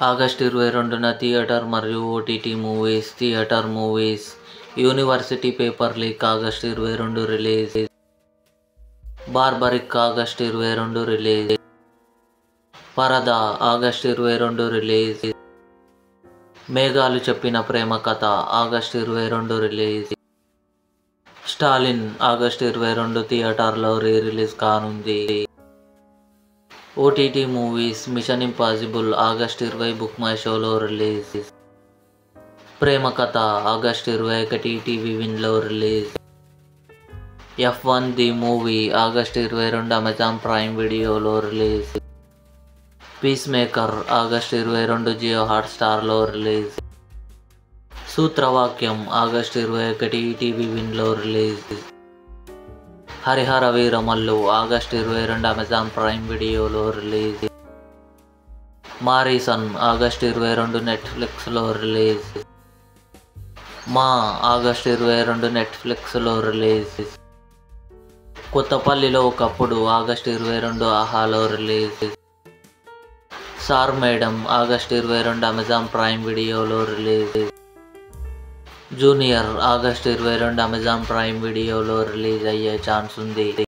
August 22న theatre మరియు OTT movies. Theatre movies: university paper leak August 22 release. Barbaric August 22 release. పరదా August 22 release. మేఘాలు చెప్పిన ప్రేమ Katha August 22 release. Stalin August 22 థియేటర్లో release కానుంది. OTT movies: mission impossible August 20 book my షోలో release. Prema Katha August 21 ETV విన్లో release. F1 the movie August 22 Amazon Prime వీడియోలో release. Peacemaker August 22 Jio హాట్స్టార్లో release. Sutravakyam August 21 ETV విన్లో release. Harihara Veeramallu August 22 Amazon Prime వీడియోలో release. Maareesan August 22 నెట్ఫ్లిక్స్లో release. మా August 22 నెట్ఫ్లిక్స్లో release. కొత్తపల్లిలో ఒకప్పుడు ఆగస్టు 22 ఆహాలో release. Sir madam August 22 Amazon Prime వీడియోలో release. Junior August 22 Amazon Prime వీడియోలో రిలీజ్ అయ్యే ఛాన్స్ ఉంది.